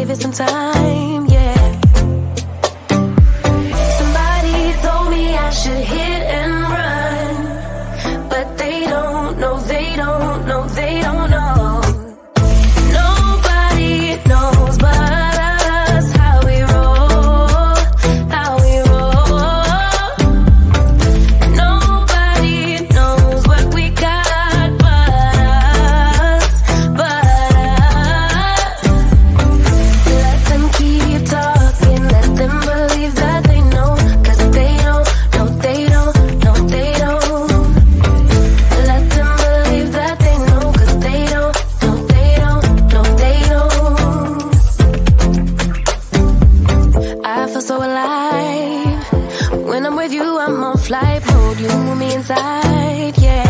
give it some time, yeah. Somebody told me I should hit and run, but they don't know, they don't know, they don't know. Nobody knows but us how we roll, how we roll. Nobody knows what we got but us, but us. Let them keep talking, let them believe that they know, 'cause they don't, no they don't, no they don't. Let them believe that they know, 'cause they don't, no they don't, no they don't. I feel so alive when I'm with you. I'm on flight mode, you move me inside, yeah.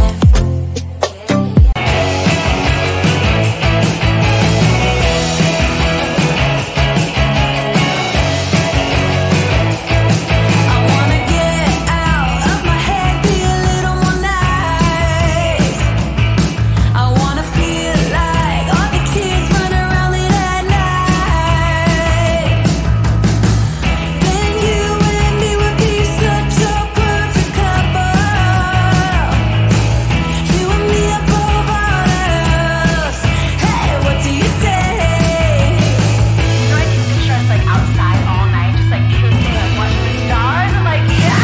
I wanna get out of my head, be a little more nice. I wanna feel like all the kids run around late at night. Then you and me would be such a perfect couple. You and me above all else. Hey, what do you say? So I can picture us like outside all night, just like kissing and watching the stars and like, yeah!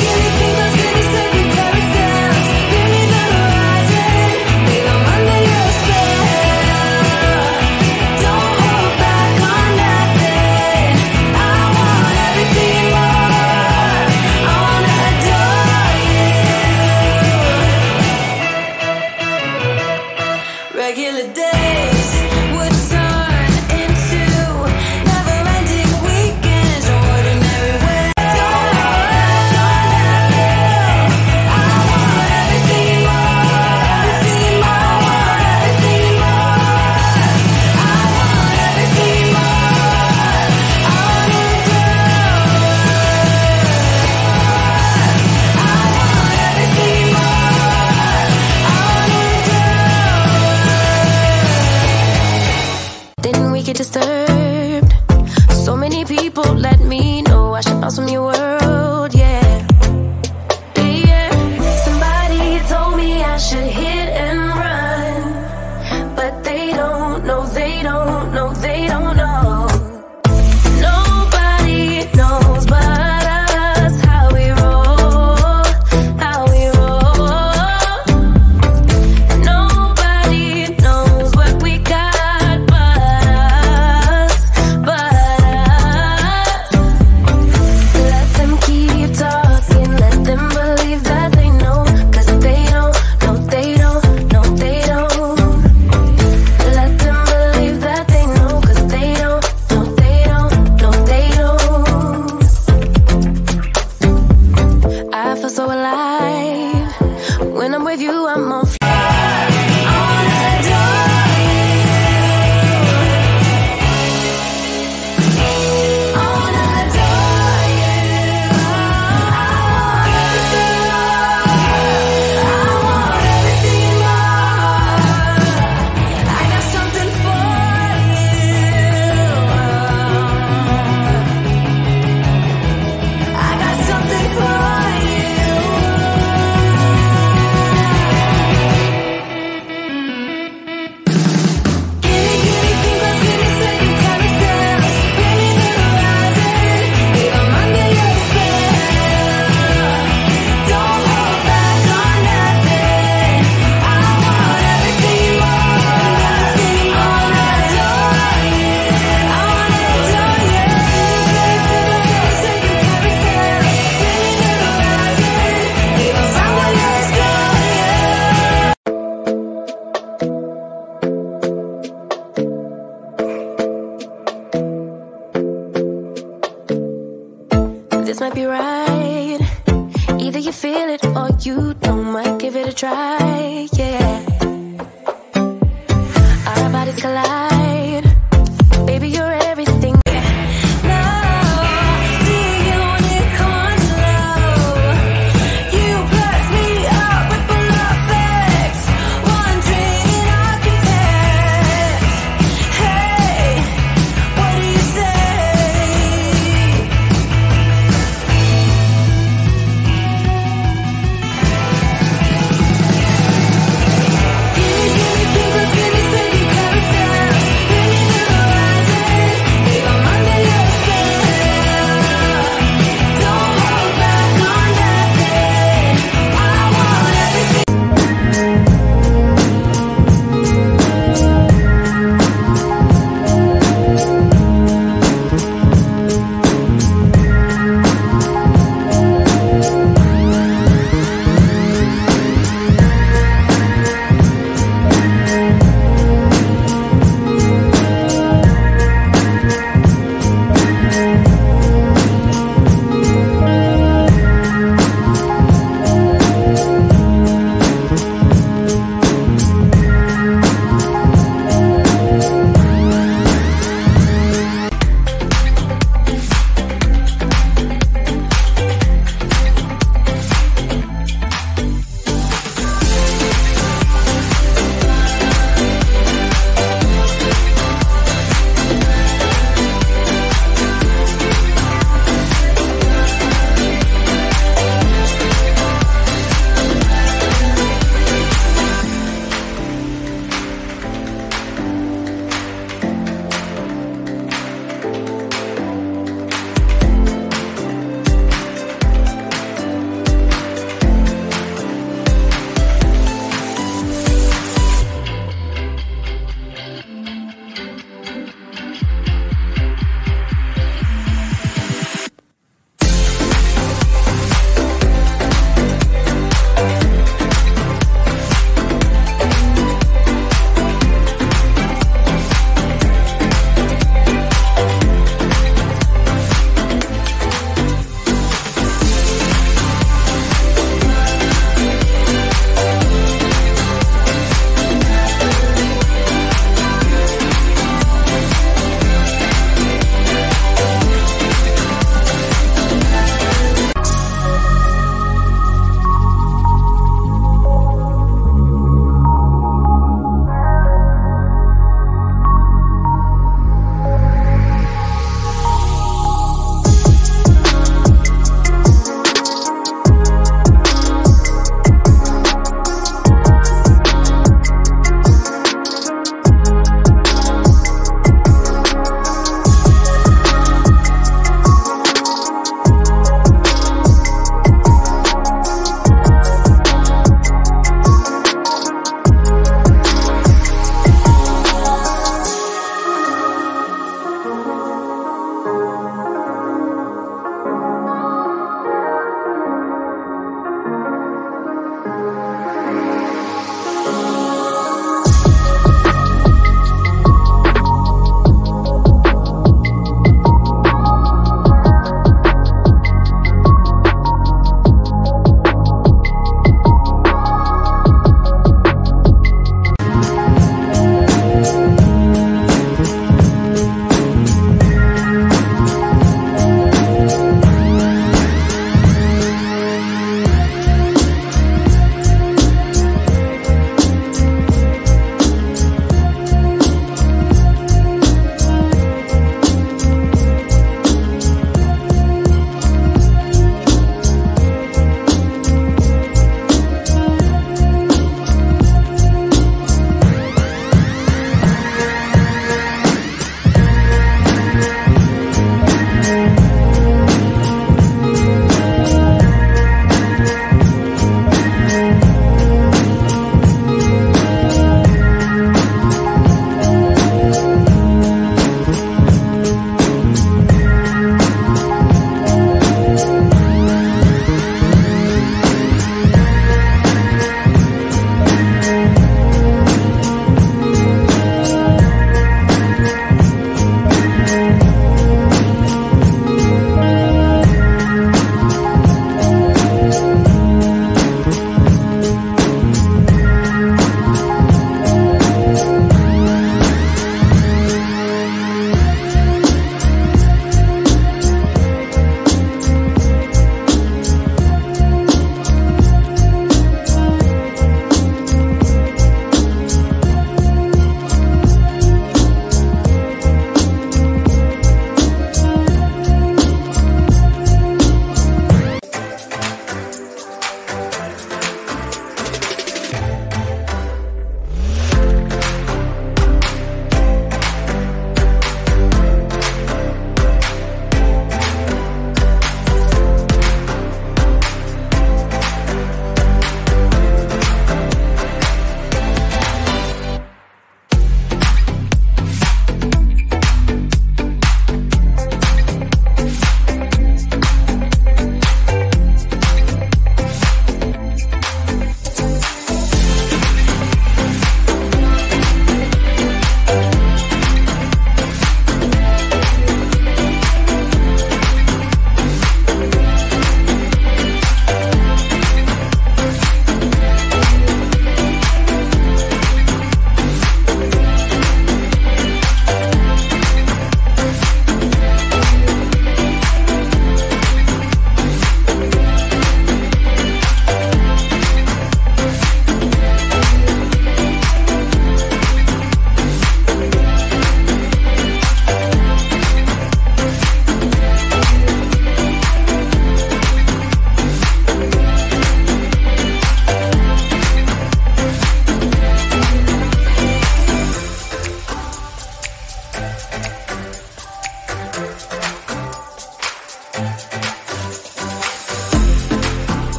Gimme fingers, gimme certain carousels. Bring me the horizon, babe, I'm under your spell. Don't hold back on nothing. I want everything more. I wanna adore you. Regular days would turn into never-ending weekends, ordinary ways. Don't hold back on nothing. I want everything more, everything more, I want everything more. I want everything more. I want it, I want everything more. I want it. Then we get disturbed. So many people let me know I should bounce from your world, yeah. Yeah, yeah. Somebody told me I should hit and run, but they don't know, they don't know, they don't know. Nobody knows but us how we roll, how we roll. Nobody knows what we got but us, but us. Let them keep talking, let them believe that they know, 'cause they don't, no they don't, no they don't. Let them believe that they know, 'cause they don't, no they don't, no they don't. I feel so alive when I'm with you. I'm on fire. I wanna adore you. I wanna adore you. I want everything more. I want everything more. I got something for you. I got something for you. Gimme fingers, gimme certain carousels. Bring me the horizon, babe, I'm under your spell. Don't hold back on nothing. I want everything more. I wanna adore you. I wanna adore you. Certain carousels. Bring me the horizon, babe, I'm under your spell, yeah. This might be right. Either you feel it or you don't. Might give it a try.